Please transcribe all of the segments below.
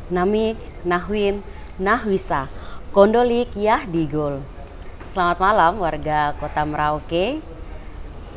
Namik, Nahwin, Nahwisa, Kondolik, Yahdigol. Selamat malam warga Kota Merauke.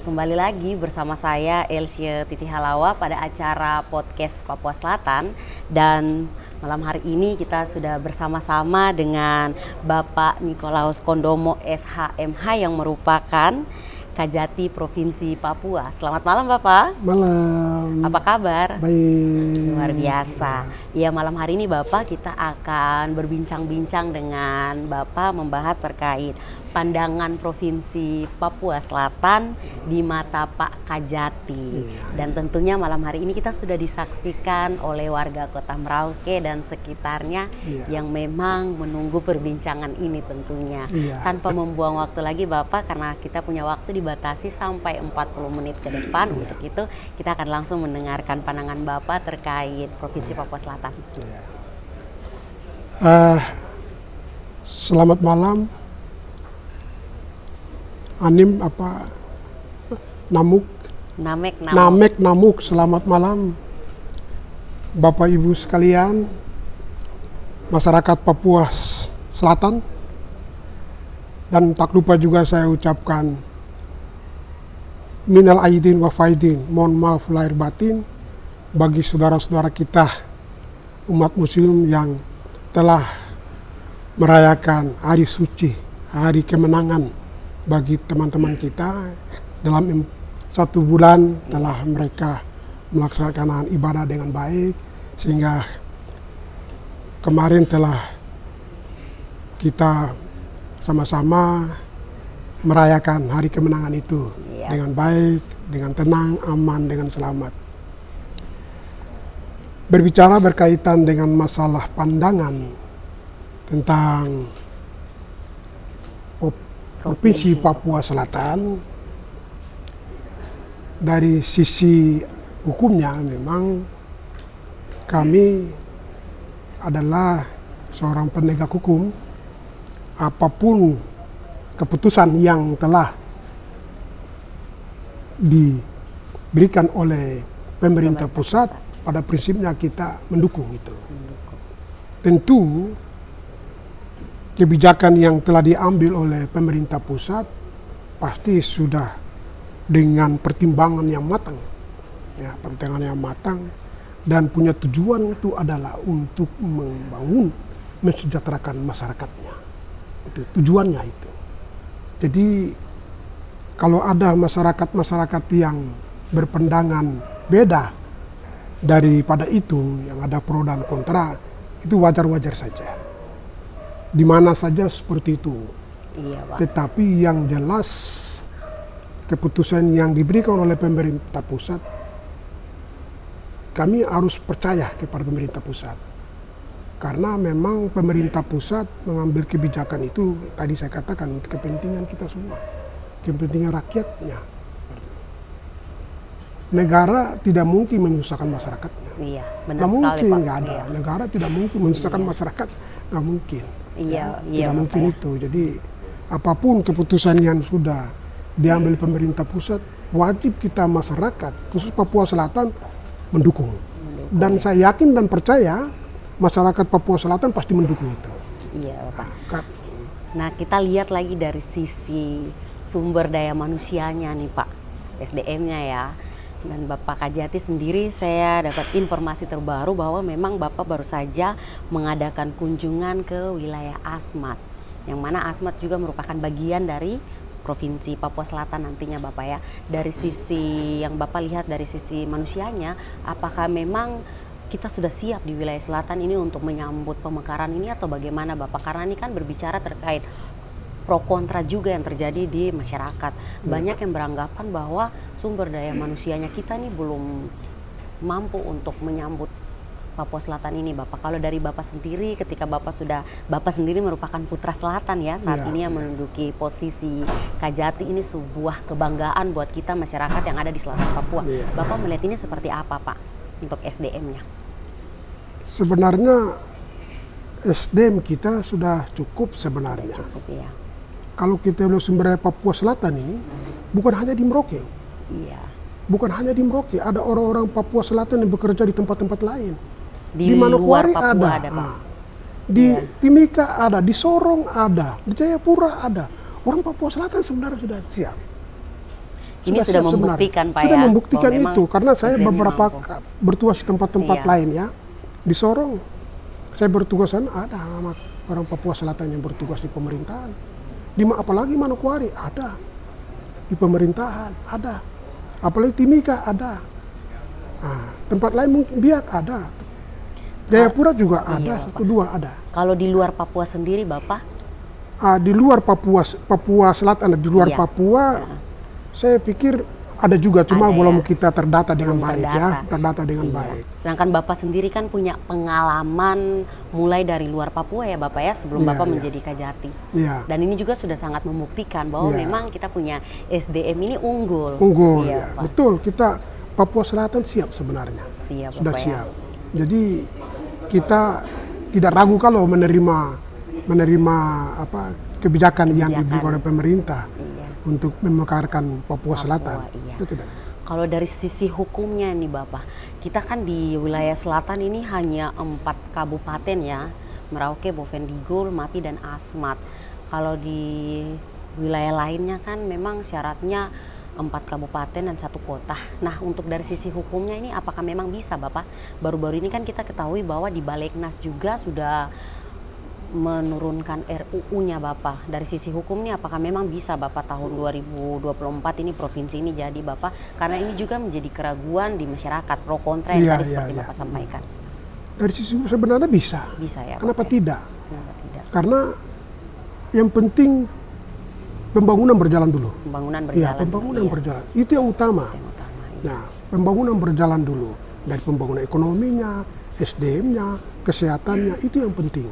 Kembali lagi bersama saya Elsye Titi Halawa pada acara podcast Papua Selatan. Dan malam hari ini kita sudah bersama-sama dengan Bapak Nikolaus Kondomo SHMH yang merupakan Kajati Provinsi Papua. Selamat malam Bapak. Malam. Apa kabar? Baik. Luar biasa. Ya, malam hari ini Bapak kita akan berbincang-bincang dengan Bapak membahas terkait pandangan Provinsi Papua Selatan di mata Pak Kajati. Dan tentunya malam hari ini kita sudah disaksikan oleh warga Kota Merauke dan sekitarnya yang memang menunggu perbincangan ini tentunya. Tanpa membuang waktu lagi Bapak, karena kita punya waktu dibatasi sampai 40 menit ke depan. Untuk itu kita akan langsung mendengarkan pandangan Bapak terkait Provinsi Papua Selatan. Selamat malam. Namek Namuk, selamat malam Bapak Ibu sekalian, masyarakat Papua Selatan. Dan tak lupa juga saya ucapkan minal aidin wa faidin, mohon maaf lahir batin bagi saudara-saudara kita umat muslim yang telah merayakan hari suci, hari kemenangan bagi teman-teman kita. Dalam 1 bulan telah mereka melaksanakan ibadah dengan baik, sehingga kemarin telah kita sama-sama merayakan hari kemenangan itu dengan baik, dengan tenang, aman, dengan selamat. Berbicara berkaitan dengan masalah pandangan tentang Provinsi Papua Selatan, dari sisi hukumnya memang kami adalah seorang penegak hukum. Apapun keputusan yang telah diberikan oleh pemerintah pusat, pada prinsipnya kita mendukung itu. Tentu kebijakan yang telah diambil oleh pemerintah pusat pasti sudah dengan pertimbangan yang matang, dan punya tujuan itu adalah untuk membangun, mensejahterakan masyarakatnya. Itu tujuannya itu. Jadi kalau ada masyarakat yang berpandangan beda daripada itu, yang ada pro dan kontra, itu wajar-wajar saja. Di mana saja seperti itu. Iya, Pak. Tetapi yang jelas keputusan yang diberikan oleh pemerintah pusat, kami harus percaya kepada pemerintah pusat. Karena memang pemerintah pusat mengambil kebijakan itu, tadi saya katakan, untuk kepentingan kita semua, kepentingan rakyatnya. Negara tidak mungkin menyusahkan masyarakatnya. Iya, benar sekali, Pak. Nggak ada. Iya. Negara tidak mungkin menyusahkan masyarakat, nggak mungkin. Tidak mungkin itu. Jadi apapun keputusan yang sudah diambil pemerintah pusat, wajib kita masyarakat, khusus Papua Selatan, mendukung. Dan saya yakin dan percaya masyarakat Papua Selatan pasti mendukung itu. Iya, Pak. Nah, kita lihat lagi dari sisi sumber daya manusianya nih, Pak, SDM-nya ya. Dan Bapak Kajati sendiri, saya dapat informasi terbaru bahwa memang Bapak baru saja mengadakan kunjungan ke wilayah Asmat, yang mana Asmat juga merupakan bagian dari Provinsi Papua Selatan nantinya Bapak ya. Dari sisi yang Bapak lihat dari sisi manusianya, apakah memang kita sudah siap di wilayah selatan ini untuk menyambut pemekaran ini atau bagaimana Bapak? Karena ini kan berbicara terkait pro kontra juga yang terjadi di masyarakat. Banyak yang beranggapan bahwa sumber daya manusianya kita nih belum mampu untuk menyambut Papua Selatan ini Bapak. Kalau dari Bapak sendiri, ketika Bapak sendiri merupakan putra selatan ya saat ini yang menduduki posisi Kajati, ini sebuah kebanggaan buat kita masyarakat yang ada di selatan Papua. Bapak melihat ini seperti apa Pak untuk SDM-nya? Sebenarnya SDM kita sudah cukup sebenarnya. Cukup ya. Kalau kita lihat sumber daya Papua Selatan ini bukan hanya di Merauke. Iya. Bukan hanya di Merauke, ada orang-orang Papua Selatan yang bekerja di tempat-tempat lain. Di Manokwari luar Papua ada, ada, Pak. di Iya. Timika ada, di Sorong ada, di Jayapura ada. Orang Papua Selatan sebenarnya sudah siap. Ini sudah siap sebenarnya. membuktikan, Pak, Sudah ya, membuktikan bahwa memang itu, karena saya SDM-nya beberapa mampu. bertugas di tempat-tempat Iya. lain ya. Di Sorong, saya bertugas sana ada orang Papua Selatan yang bertugas di pemerintahan. Apalagi Manokwari ada, di pemerintahan ada. Apalagi Timika ada. Nah, tempat lain mungkin Biak ada. Jayapura juga Iya, ada, Bapak. 1-2 ada. Kalau di luar Papua sendiri, Bapak? Di luar Papua Selatan, di luar Iya. Papua, saya pikir ada juga, cuma Ada, belum ya. kita terdata dengan Belum baik terdata. ya, terdata dengan Iya. baik. Sedangkan Bapak sendiri kan punya pengalaman mulai dari luar Papua ya Bapak ya, sebelum Iya, Bapak iya. menjadi Kajati. Iya, Dan ini juga sudah sangat membuktikan bahwa Iya. memang kita punya SDM ini unggul. unggul Iya, ya. Pak. Betul, kita Papua Selatan siap sebenarnya. Siap, Sudah Bapak, siap. Jadi kita tidak ragu kalau menerima kebijakan yang Kebijakan. diberikan oleh pemerintah Iya. untuk memekarkan Papua Selatan. iya. Itu tidak. Kalau dari sisi hukumnya nih Bapak, kita kan di wilayah selatan ini hanya 4 kabupaten ya, Merauke, Bovendigul, Mapi, dan Asmat. Kalau di wilayah lainnya kan memang syaratnya 4 kabupaten dan 1 kota. Nah, untuk dari sisi hukumnya ini apakah memang bisa Bapak? Baru-baru ini kan kita ketahui bahwa di Balegnas juga sudah menurunkan RUU-nya Bapak. Dari sisi hukum nih apakah memang bisa Bapak tahun 2024 ini provinsi ini jadi Bapak? Karena ini juga menjadi keraguan di masyarakat, pro kontra yang Iya, tadi iya, seperti iya. Bapak sampaikan. Dari sisi sebenarnya bisa. Bisa ya Kenapa Bapak? tidak? Kenapa tidak? Karena yang penting pembangunan berjalan dulu. Pembangunan Iya, berjalan. pembangunan iya. berjalan. Itu yang utama. Itu yang utama. Iya. Nah, pembangunan berjalan dulu. Dari pembangunan ekonominya, SDM-nya, kesehatannya, itu yang penting.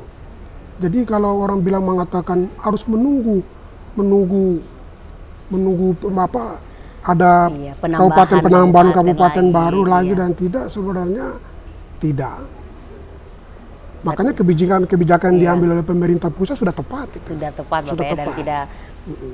Jadi kalau orang bilang mengatakan harus menunggu ada Iya, penambahan kabupaten kabupaten lagi, baru lagi iya. dan tidak, sebenarnya tidak. Makanya kebijakan Iya. diambil oleh pemerintah pusat sudah tepat. itu. Sudah tepat Bapak Sudah ya, dan tepat. tidak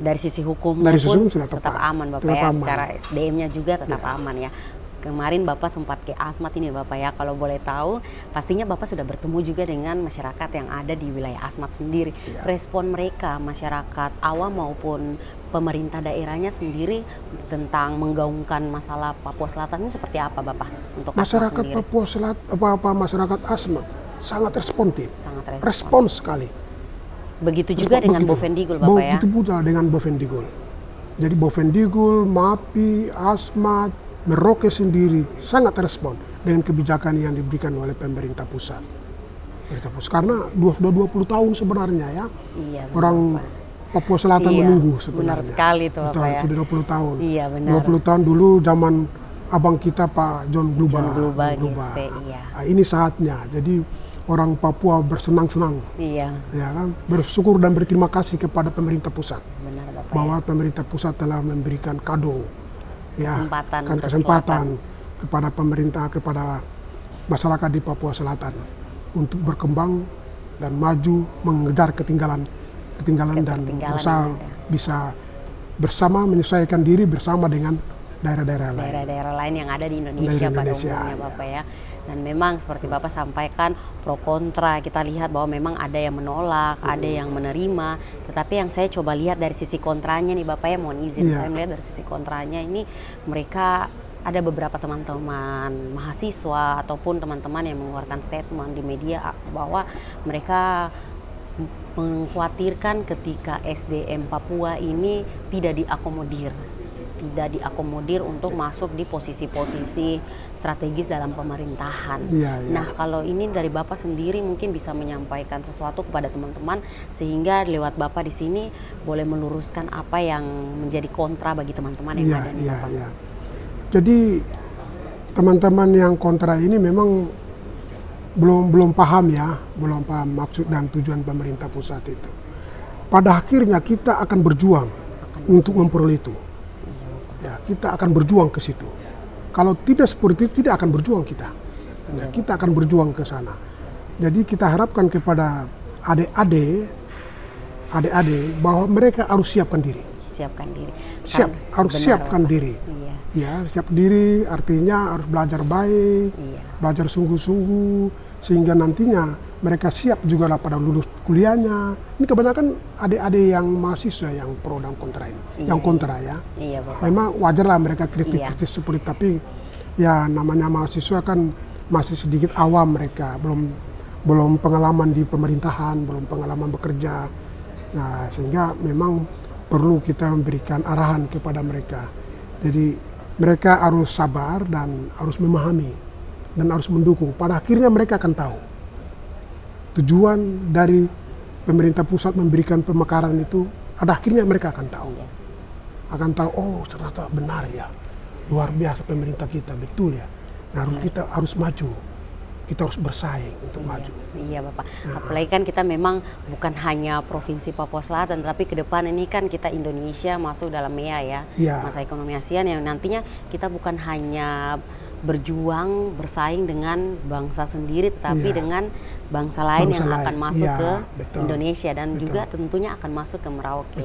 dari sisi hukumnya Dari sisi pun hukum sudah tetap tepat. aman Bapak Tetap ya, aman. secara SDM-nya juga tetap Ya. aman ya. Kemarin Bapak sempat ke Asmat ini Bapak ya, kalau boleh tahu pastinya Bapak sudah bertemu juga dengan masyarakat yang ada di wilayah Asmat sendiri. Ya. Respon mereka, masyarakat awam maupun pemerintah daerahnya sendiri tentang menggaungkan masalah Papua Selatan ini seperti apa Bapak untuk Asmat Masyarakat sendiri? Papua Selatan, masyarakat Asmat sangat responsif, Sangat respons sekali. Begitu juga dengan Bovendigul Bapak ya. Begitu pula dengan Bovendigul. Jadi Bovendigul, Mapi, Asmat, Merauke sendiri sangat respon dengan kebijakan yang diberikan oleh pemerintah pusat. Karena sudah 20 tahun sebenarnya ya, Iya, benar, orang Bapak. Papua Selatan Iya, menunggu benar sebenarnya. sekali tuh, Betul, Bapak ya. sudah 20 tahun. Iya, benar. 20 tahun dulu zaman abang kita Pak John Gluba. John Gluba, John Gluba. GC, iya. Nah, ini saatnya. Jadi orang Papua bersenang-senang, Iya, ya kan, bersyukur dan berterima kasih kepada pemerintah pusat benar Bapak. bahwa pemerintah pusat telah memberikan kado, ya, Kesempatan kan untuk kesempatan kepada pemerintah, kepada masyarakat di Papua Selatan untuk berkembang dan maju, mengejar ketinggalan dan Ketertinggalan berusaha yang ada. bisa bersama menyesuaikan diri bersama dengan daerah-daerah lain. Daerah-daerah lain yang ada di Indonesia, Daerah pada Indonesia, umumnya iya. Bapak ya. Dan memang seperti Bapak sampaikan pro kontra, kita lihat bahwa memang ada yang menolak, ada yang menerima. Tetapi yang saya coba lihat dari sisi kontranya nih Bapak ya, mohon izin Iya. saya melihat dari sisi kontranya ini mereka ada beberapa teman-teman mahasiswa ataupun teman-teman yang mengeluarkan statement di media bahwa mereka mengkhawatirkan ketika SDM Papua ini tidak diakomodir untuk masuk di posisi-posisi strategis dalam pemerintahan. Iya, iya. Nah, kalau ini dari Bapak sendiri mungkin bisa menyampaikan sesuatu kepada teman-teman sehingga lewat Bapak di sini boleh meluruskan apa yang menjadi kontra bagi teman-teman yang Iya, ada di iya, Bapak. iya. Jadi teman-teman yang kontra ini memang belum paham ya, belum paham maksud dan tujuan pemerintah pusat itu. Pada akhirnya kita akan berjuang untuk memperoleh itu. Ya, kita akan berjuang ke situ. Kalau tidak seperti itu, tidak akan berjuang kita. Ya, kita akan berjuang ke sana. Jadi kita harapkan kepada adik-adik bahwa mereka harus siapkan diri. Siapkan diri. Harus Benar, siapkan Bapak. diri. Iya, Ya, siap diri artinya harus belajar baik, iya. belajar sungguh-sungguh, sehingga nantinya mereka siap juga lah pada lulus kuliahnya. Ini kebanyakan adik-adik yang mahasiswa yang pro dan kontra ini, yang kontra ya. Iya, Bapak. Memang wajar lah mereka kritik-kritik seperti, tapi ya namanya mahasiswa kan masih sedikit awam mereka, belum pengalaman di pemerintahan, belum pengalaman bekerja. Nah, sehingga memang perlu kita memberikan arahan kepada mereka. Jadi mereka harus sabar dan harus memahami dan harus mendukung. Pada akhirnya mereka akan tahu tujuan dari pemerintah pusat memberikan pemekaran itu. Pada akhirnya mereka akan tahu. Akan tahu, oh ternyata benar ya, luar biasa pemerintah kita, betul ya. Nah, kita harus maju, kita harus bersaing untuk maju. Iya, Bapak. Apalagi kan kita memang bukan hanya Provinsi Papua Selatan, tapi ke depan ini kan kita Indonesia masuk dalam MEA ya, masa ekonomi ASEAN, yang nantinya kita bukan hanya berjuang bersaing dengan bangsa sendiri, tapi dengan bangsa lain yang akan masuk ke Indonesia dan juga tentunya akan masuk ke Merauke.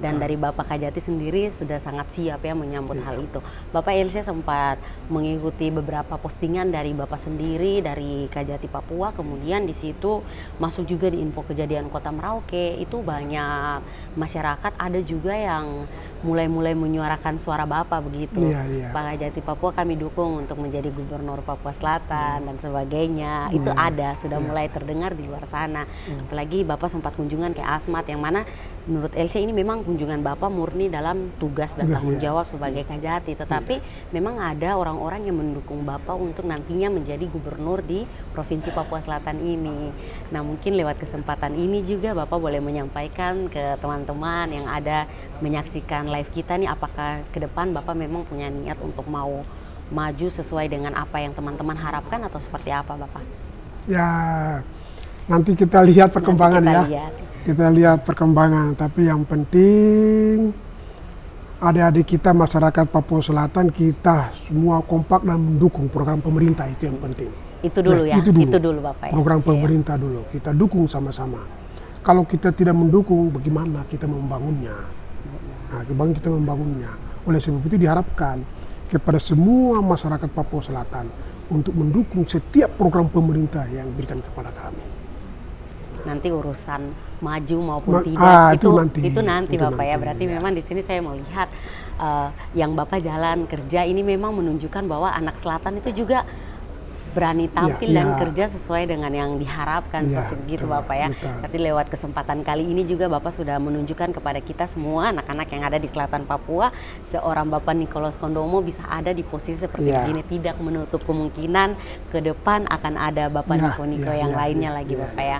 Dan dari Bapak Kajati sendiri sudah sangat siap ya menyambut hal itu. Bapak Elsie sempat mengikuti beberapa postingan dari Bapak sendiri dari Kajati Papua, kemudian di situ masuk juga di info kejadian Kota Merauke. Itu banyak masyarakat ada juga yang mulai menyuarakan suara Bapak begitu. Pak Kajati Papua kami dukung untuk menjadi Gubernur Papua Selatan dan sebagainya. Itu ada, sudah mulai terdengar di luar sana. Apalagi Bapak sempat kunjungan ke Asmat, yang mana menurut Elsie ini memang kunjungan Bapak murni dalam tugas dan tanggung jawab sebagai Kajati. Tetapi memang ada orang-orang yang mendukung Bapak untuk nantinya menjadi Gubernur di Provinsi Papua Selatan ini. Nah, mungkin lewat kesempatan ini juga Bapak boleh menyampaikan ke teman-teman yang ada menyaksikan live kita nih, apakah ke depan Bapak memang punya niat untuk mau maju sesuai dengan apa yang teman-teman harapkan atau seperti apa, Bapak? Ya, nanti kita lihat perkembangan kita lihat perkembangan, tapi yang penting adik-adik kita masyarakat Papua Selatan, kita semua kompak dan mendukung program pemerintah, itu yang penting. Itu dulu ya, itu dulu Bapak ya. Program pemerintah dulu, kita dukung sama-sama. Kalau kita tidak mendukung, bagaimana kita membangunnya? Nah, bagaimana kita membangunnya? Oleh sebab itu diharapkan kepada semua masyarakat Papua Selatan untuk mendukung setiap program pemerintah yang diberikan kepada kami. Nanti urusan maju maupun tidak itu nanti Bapak ya. Berarti memang di sini saya melihat yang Bapak jalan kerja ini memang menunjukkan bahwa anak selatan itu juga berani tampil dan kerja sesuai dengan yang diharapkan seperti begitu Bapak ya. Tapi lewat kesempatan kali ini juga Bapak sudah menunjukkan kepada kita semua anak-anak yang ada di selatan Papua, seorang Bapak Nicholas Kondomo bisa ada di posisi seperti ini, tidak menutup kemungkinan ke depan akan ada Bapak Niko yang lainnya lagi Bapak ya.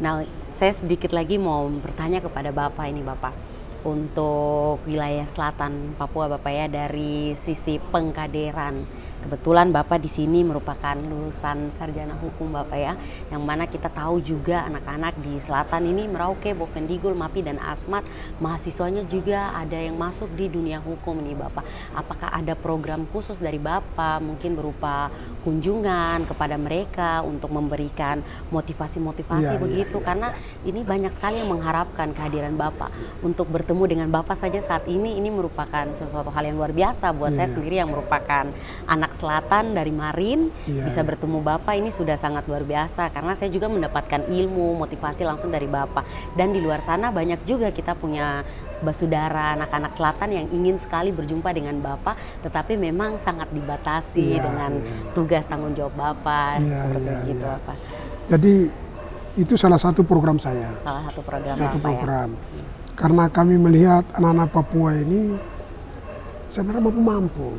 Nah, saya sedikit lagi mau bertanya kepada Bapak ini Bapak, untuk wilayah selatan Papua Bapak ya, dari sisi pengkaderan. Kebetulan Bapak di sini merupakan lulusan sarjana hukum Bapak ya, yang mana kita tahu juga anak-anak di selatan ini Merauke, Bovendigul, Mapi dan Asmat, mahasiswanya juga ada yang masuk di dunia hukum nih Bapak. Apakah ada program khusus dari Bapak mungkin berupa kunjungan kepada mereka untuk memberikan motivasi-motivasi begitu? Karena ini banyak sekali yang mengharapkan kehadiran Bapak. Untuk bertemu dengan Bapak saja saat ini merupakan sesuatu hal yang luar biasa buat saya sendiri yang merupakan anak selatan dari Marin. Bisa bertemu Bapak ini sudah sangat luar biasa, karena saya juga mendapatkan ilmu, motivasi langsung dari Bapak. Dan di luar sana banyak juga kita punya basudara anak-anak selatan yang ingin sekali berjumpa dengan Bapak, tetapi memang sangat dibatasi dengan tugas tanggung jawab Bapak seperti begitu Bapak. Jadi itu salah satu program saya. Salah satu program program. Karena kami melihat anak-anak Papua ini sebenarnya mampu,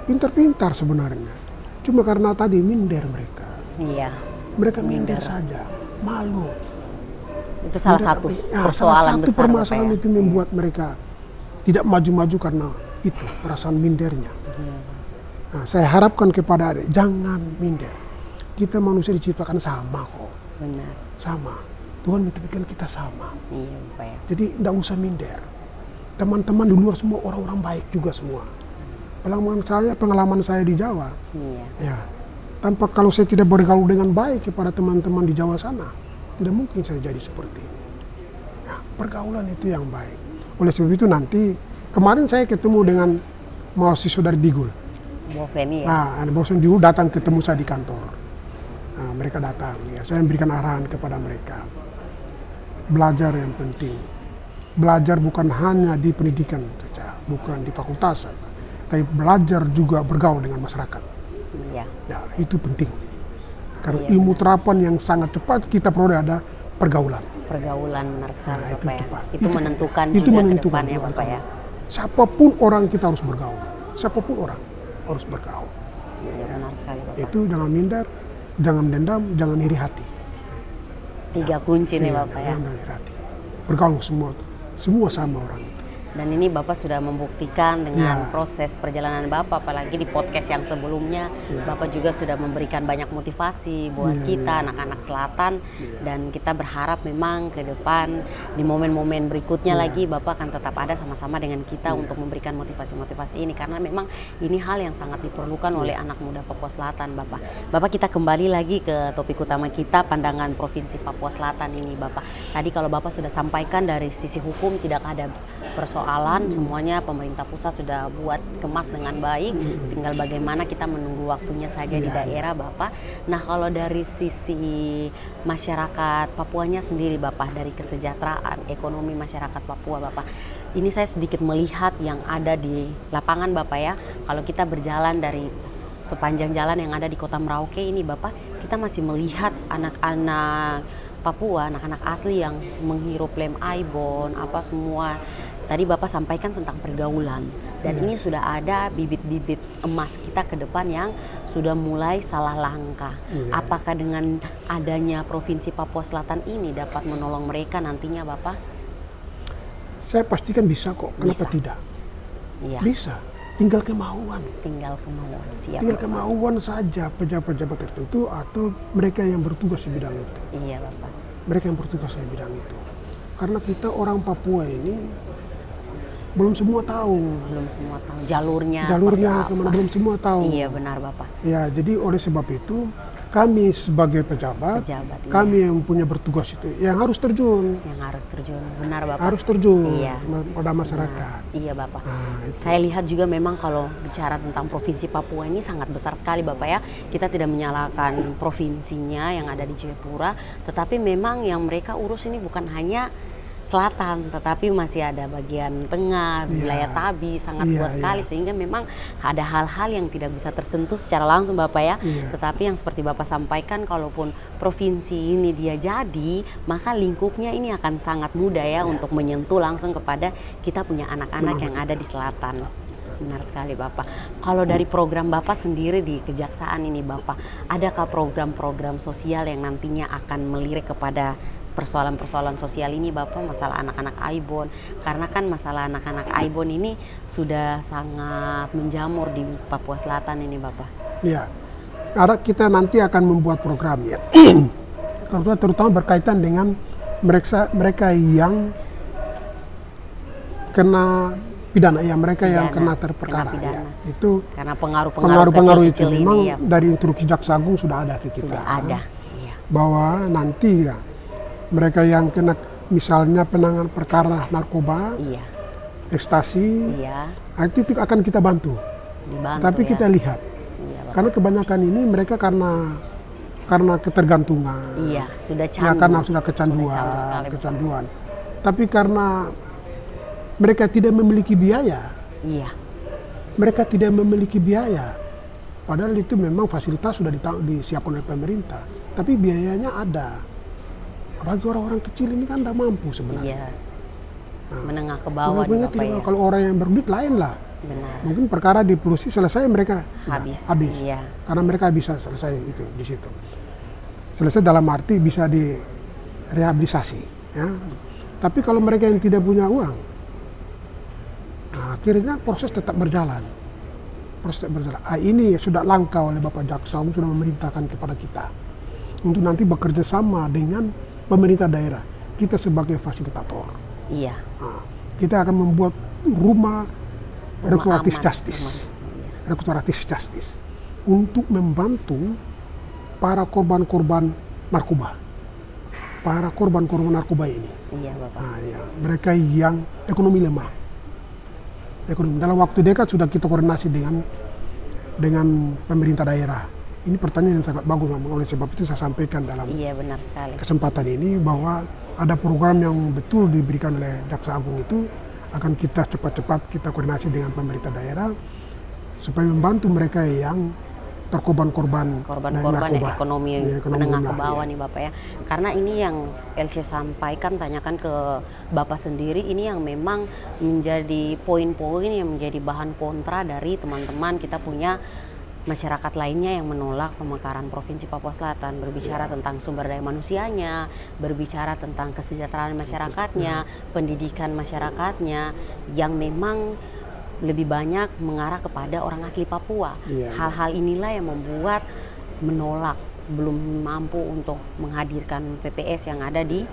pintar-pintar sebenarnya. Cuma karena tadi minder mereka. Mereka minder saja, malu. Itu salah satu persoalan besar. Permasalahan itu membuat mereka tidak maju-maju karena itu perasaan mindernya. Nah, saya harapkan kepada adik, jangan minder. Kita manusia diciptakan sama kok. Benar. Sama. Tuhan menciptakan kita sama. Pak ya. Jadi tidak usah minder. Teman-teman di luar semua orang-orang baik juga semua. Pengalaman saya di Jawa, tanpa kalau saya tidak bergaul dengan baik kepada teman-teman di Jawa sana, tidak mungkin saya jadi seperti ini. Nah, pergaulan itu yang baik. Oleh sebab itu nanti, kemarin saya ketemu dengan mahasiswa dari Digul. Boveni ya? Nah, Bosen Digul datang ketemu saya di kantor. Nah, mereka datang, ya saya memberikan arahan kepada mereka. Belajar yang penting. Belajar bukan hanya di pendidikan saja, bukan di fakultas saja, tapi belajar juga bergaul dengan masyarakat. Iya. Ya, itu penting. Karena Iya, ilmu terapan yang sangat cepat kita peroleh ada pergaulan. Pergaulan benar sekali Nah, itu Bapak ya. tepat. Itu menentukan itu juga menentukan ke depannya juga Bapak ya. Siapapun orang kita harus bergaul. Siapapun orang harus bergaul. Iya benar sekali Bapak. Itu jangan minder, jangan dendam, jangan iri hati. 3 kunci nih Iya, Bapak ya. jangan iri hati. Bergaul semua sama orang itu. Dan ini Bapak sudah membuktikan dengan Ya. proses perjalanan Bapak, apalagi di podcast yang sebelumnya, Ya. Bapak juga sudah memberikan banyak motivasi buat Ya, kita, ya, anak-anak selatan, Ya. dan kita berharap memang ke depan, di momen-momen berikutnya Ya. lagi, Bapak akan tetap ada sama-sama dengan kita Ya. untuk memberikan motivasi-motivasi ini, karena memang ini hal yang sangat diperlukan oleh Ya. anak muda Papua Selatan, Bapak. Bapak, kita kembali lagi ke topik utama kita, pandangan Provinsi Papua Selatan ini, Bapak. Tadi kalau Bapak sudah sampaikan dari sisi hukum tidak ada persoalan, semuanya pemerintah pusat sudah buat kemas dengan baik, tinggal bagaimana kita menunggu waktunya saja di Iya, daerah Bapak. Nah, kalau dari sisi masyarakat Papuanya sendiri Bapak, dari kesejahteraan ekonomi masyarakat Papua Bapak, ini saya sedikit melihat yang ada di lapangan Bapak ya. Kalau kita berjalan dari sepanjang jalan yang ada di Kota Merauke ini Bapak, kita masih melihat anak-anak Papua, anak-anak asli yang menghirup lem aibon, apa semua. Tadi Bapak sampaikan tentang pergaulan, dan ini sudah ada bibit-bibit emas kita ke depan yang sudah mulai salah langkah. Iya. Apakah dengan adanya Provinsi Papua Selatan ini dapat menolong mereka nantinya Bapak? Saya pastikan bisa kok, kenapa Bisa. tidak? Iya, Bisa, tinggal kemauan. tinggal kemauan. Siap. Tinggal Bapak. kemauan saja pejabat-pejabat tertentu atau mereka yang bertugas di bidang itu. Iya Bapak. Mereka yang bertugas di bidang itu. Karena kita orang Papua ini belum semua tahu Belum semua tahu jalurnya jalurnya seperti kemana, apa. belum semua tahu. Iya benar Bapak. Ya, jadi oleh sebab itu kami sebagai pejabat, Pejabat, iya. kami yang punya bertugas itu, yang harus terjun, Yang harus terjun, benar Bapak. harus terjun Iya. pada masyarakat. Iya Bapak. Nah, itu. Saya lihat juga memang kalau bicara tentang Provinsi Papua ini sangat besar sekali Bapak ya. Kita tidak menyalahkan provinsinya yang ada di Jayapura, tetapi memang yang mereka urus ini bukan hanya selatan, tetapi masih ada bagian tengah, Iya. wilayah Tabi, sangat Iya, luas sekali, iya. sehingga memang ada hal-hal yang tidak bisa tersentuh secara langsung Bapak ya. Iya. Tetapi yang seperti Bapak sampaikan, kalaupun provinsi ini dia jadi, maka lingkupnya ini akan sangat mudah ya untuk menyentuh langsung kepada kita punya anak-anak yang ada di selatan. Benar sekali Bapak. Kalau dari program Bapak sendiri di Kejaksaan ini Bapak, adakah program-program sosial yang nantinya akan melirik kepada persoalan-persoalan sosial ini Bapak, masalah anak-anak Aibon, karena kan masalah anak-anak Aibon ini sudah sangat menjamur di Papua Selatan ini Bapak. Ya, karena kita nanti akan membuat program ya, terutama berkaitan dengan mereka yang kena pidana ya, mereka yang Pidana, kena terperkara kena ya. pidana. Itu Karena pengaruh-pengaruh pengaruh-pengaruh itu kecil-kecil memang ini ya, dari instruksi Jaksa Agung sudah ada ke kita. sudah ada. Iya. Bahwa nanti ya mereka yang kena misalnya penanganan perkara narkoba, Iya. ekstasi, Iya. itu akan kita bantu. Dibantu Tapi ya. kita lihat, Iya, Bapak. karena kebanyakan ini mereka karena ketergantungan. Iya, sudah Ya, candu. karena sudah Sudah candu sekali, Bapak. kecanduan. Tapi karena mereka tidak memiliki biaya, Iya. mereka tidak memiliki biaya. Padahal itu memang fasilitas sudah disiapkan oleh pemerintah, tapi biayanya ada. Apalagi orang-orang kecil ini kan tidak mampu sebenarnya. Iya. Nah, Menengah ke bawah nih Makanya Bapak tidak- ya. Kalau orang yang berduit lain lah. Benar. Mungkin perkara dipulusi selesai mereka Habis. habis. Iya. Karena mereka bisa selesai itu di situ. Selesai dalam arti bisa direhabilitasi. Ya. Tapi kalau mereka yang tidak punya uang, nah, akhirnya proses tetap berjalan. Proses tetap berjalan. Ini sudah langkah oleh Bapak Jaksa Agung, sudah memerintahkan kepada kita untuk nanti bekerja sama dengan pemerintah daerah. Kita sebagai fasilitator. Iya. Nah, kita akan membuat rumah restoratif aman. justice. Iya. Restoratif justice untuk membantu para korban-korban narkoba. Para korban-korban narkoba ini. Iya Bapak. Nah, ya, mereka yang ekonomi lemah. Ekonomi dalam waktu dekat sudah kita koordinasi dengan pemerintah daerah Ini pertanyaan yang sangat bagus, Mama. Oleh sebab itu saya sampaikan dalam Iya, benar sekali. kesempatan ini bahwa ada program yang betul diberikan oleh Jaksa Agung itu akan kita cepat-cepat kita koordinasi dengan pemerintah daerah supaya membantu mereka yang korban-korban Korban-korban narkoba. ekonomi Ya, menengah ke lah, bawah ya. nih Bapak ya. Karena ini yang Elsie sampaikan, tanyakan ke Bapak sendiri, ini yang memang menjadi poin-poin yang menjadi bahan kontra dari teman-teman kita punya masyarakat lainnya yang menolak pemekaran Provinsi Papua Selatan, berbicara tentang sumber daya manusianya, berbicara tentang kesejahteraan masyarakatnya, pendidikan masyarakatnya yang memang lebih banyak mengarah kepada orang asli Papua. Iya. Hal-hal inilah yang membuat menolak, belum mampu untuk menghadirkan PPS yang ada di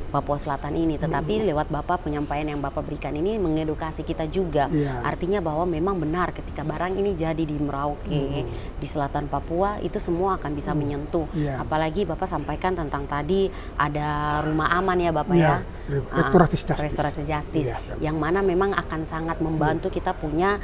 Papua Selatan ini. Tetapi lewat Bapak, penyampaian yang Bapak berikan ini mengedukasi kita juga. Iya. Artinya bahwa memang benar ketika barang ini jadi di Merauke, di selatan Papua, itu semua akan bisa menyentuh. Iya. Apalagi Bapak sampaikan tentang tadi ada rumah aman ya Bapak Iya, ya. Restoratif Justice. Restoratif Justice. Iya. Yang mana memang akan sangat membantu kita punya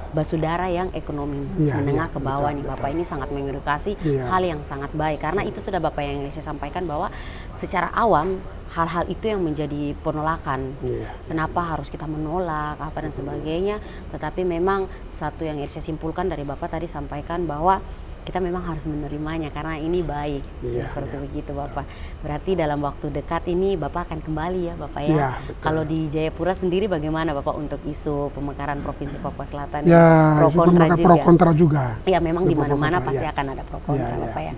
basudara yang ekonomi Iya, menengah iya, ke bawah betul, nih betul. Bapak, ini sangat mengedukasi, Iya. hal yang sangat baik karena itu sudah Bapak yang saya sampaikan bahwa secara awam hal-hal itu yang menjadi penolakan. Iya. Kenapa harus kita menolak apa dan sebagainya, tetapi memang satu yang saya simpulkan dari Bapak tadi sampaikan bahwa kita memang harus menerimanya karena ini baik. Iya, Seperti begitu Bapak. Berarti dalam waktu dekat ini Bapak akan kembali ya Bapak ya. Iya, betul. Kalau di Jayapura sendiri bagaimana Bapak untuk isu pemekaran Provinsi Papua Selatan? Ya, Pro kontra juga. pro kontra juga. Ya memang di Pro mana-mana kontra, pasti ya. akan ada pro kontra Iya, iya. Bapak ya.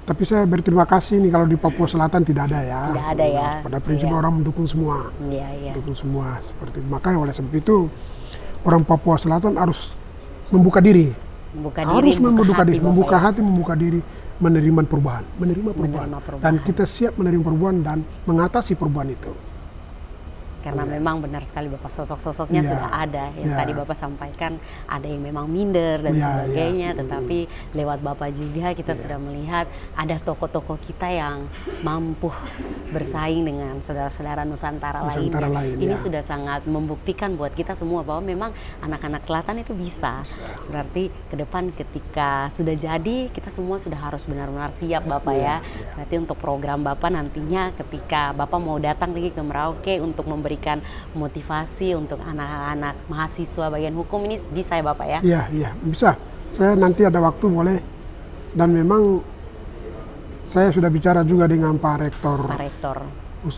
Tapi saya berterima kasih nih kalau di Papua Selatan tidak ada ya. Tidak ada ya. Pada prinsip Iya. orang mendukung semua. Iya, iya. Mendukung semua seperti itu. Makanya oleh sebab itu orang Papua Selatan harus membuka diri. Membuka Harus diri, membuka hati, Bapak membuka ya. hati, membuka diri, menerima perubahan. Menerima perubahan. Dan kita siap menerima perubahan dan mengatasi perubahan itu. Karena memang benar sekali Bapak, sosok-sosoknya Iya. sudah ada. Yang Iya. tadi Bapak sampaikan ada yang memang minder dan Iya, sebagainya. iya. Tetapi lewat Bapak juga kita Iya. sudah melihat ada tokoh-tokoh kita yang mampu bersaing dengan saudara-saudara Nusantara Nusantara lainnya. lain, Ini ya. sudah sangat membuktikan buat kita semua bahwa memang anak-anak selatan itu bisa. Berarti ke depan ketika sudah jadi, kita semua sudah harus benar-benar siap Bapak Iya, ya. iya. Berarti untuk program Bapak nantinya ketika Bapak mau datang lagi ke Merauke untuk memberikan motivasi untuk anak-anak mahasiswa bagian hukum ini bisa ya Bapak ya? Iya, iya, bisa. Saya nanti ada waktu boleh. Dan memang saya sudah bicara juga dengan Pak Rektor Pak Rektor.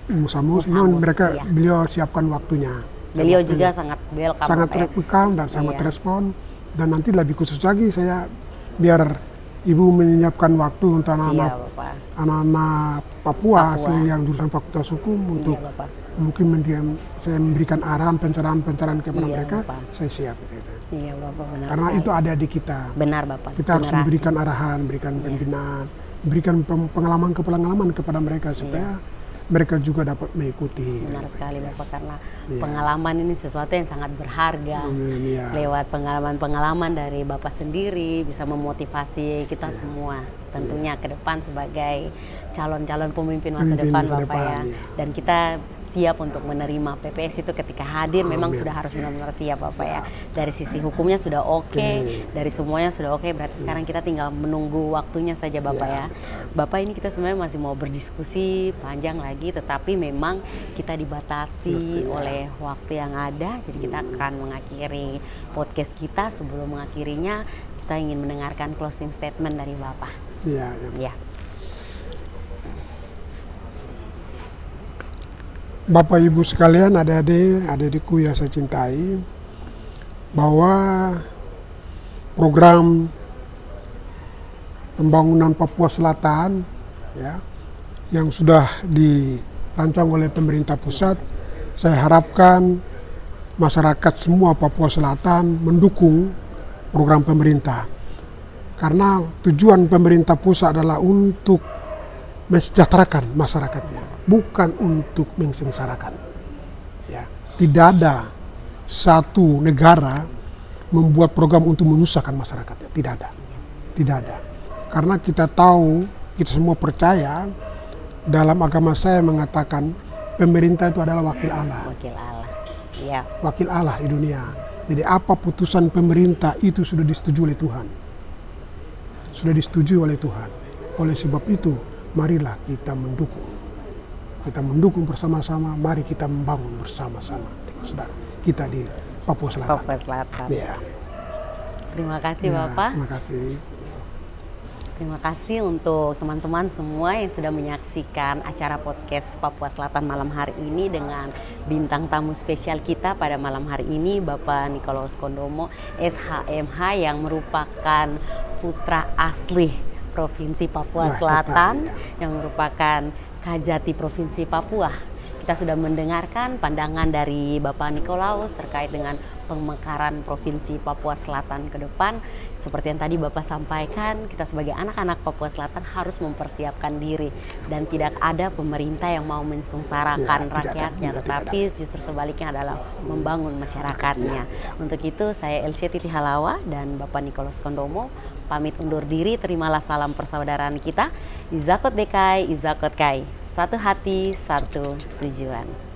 Musamus, Musamus, mereka iya. beliau siapkan waktunya. Beliau juga sangat welcome sangat Bapak ya. welcome dan sangat Iya. respon. Dan nanti lebih khusus lagi saya biar Ibu menyiapkan waktu untuk Siap anak-anak Bapak. Papua, Papua. asli yang jurusan Fakultas Hukum untuk Iya Bapak. mungkin saya memberikan arahan pencerahan kepada Iya, mereka, Bapak. saya siap. Gitu. Iya Bapak, benar Karena sekali. itu adik-adik kita. Benar Bapak. Kita harus Generasi. memberikan arahan, berikan pembinaan, berikan pengalaman kepada mereka supaya mereka juga dapat mengikuti. Benar sekali Bapak, karena Iya. pengalaman ini sesuatu yang sangat berharga. Iya. Lewat pengalaman-pengalaman dari Bapak sendiri bisa memotivasi kita semua tentunya ke depan sebagai calon-calon pemimpin masa Pemimpin depan masa Bapak depan, ya. ya. Dan kita siap untuk menerima PPS itu ketika hadir, memang Amin. sudah harus benar-benar siap Bapak ya. Dari sisi hukumnya sudah oke, dari semuanya sudah oke, berarti sekarang kita tinggal menunggu waktunya saja Bapak ya. Bapak, ini kita sebenarnya masih mau berdiskusi panjang lagi, tetapi memang kita dibatasi oleh waktu yang ada, jadi kita akan mengakhiri podcast kita. Sebelum mengakhirinya, kita ingin mendengarkan closing statement dari Bapak. Iya, iya. Ya, Bapak Ibu sekalian, adik-adikku yang saya cintai, bahwa program pembangunan Papua Selatan ya yang sudah dirancang oleh pemerintah pusat, saya harapkan masyarakat semua Papua Selatan mendukung program pemerintah. Karena tujuan pemerintah pusat adalah untuk mensejahterakan masyarakatnya, bukan untuk mensengsarakan. Ya, tidak ada satu negara membuat program untuk menyusahkan masyarakatnya, tidak ada, tidak ada. Karena kita tahu, kita semua percaya, dalam agama saya mengatakan pemerintah itu adalah wakil Allah, wakil Allah. Ya, wakil Allah di dunia. Jadi apa putusan pemerintah itu sudah disetujui oleh Tuhan. sudah disetujui oleh Tuhan. Oleh sebab itu, marilah kita mendukung. Kita mendukung bersama-sama, mari kita membangun bersama-sama dengan saudara kita di Papua Selatan. Papua Selatan. Ya. Terima kasih Ya, Bapak. terima kasih. Terima kasih untuk teman-teman semua yang sudah menyaksikan acara podcast Papua Selatan malam hari ini dengan bintang tamu spesial kita pada malam hari ini, Bapak Nikolaus Kondomo, SHMH, yang merupakan putra asli Provinsi Papua Selatan, yang merupakan Kajati Provinsi Papua. Kita sudah mendengarkan pandangan dari Bapak Nikolaus terkait dengan pemekaran Provinsi Papua Selatan ke depan. Seperti yang tadi Bapak sampaikan, kita sebagai anak-anak Papua Selatan harus mempersiapkan diri dan tidak ada pemerintah yang mau mensengsarakan rakyatnya, tetapi justru sebaliknya adalah membangun masyarakatnya. Untuk itu saya Elsie Titi Halawa dan Bapak Nikolaus Kondomo pamit undur diri. Terimalah salam persaudaraan kita. Izakot Dekai, Izakot Kai. Satu hati, satu tujuan.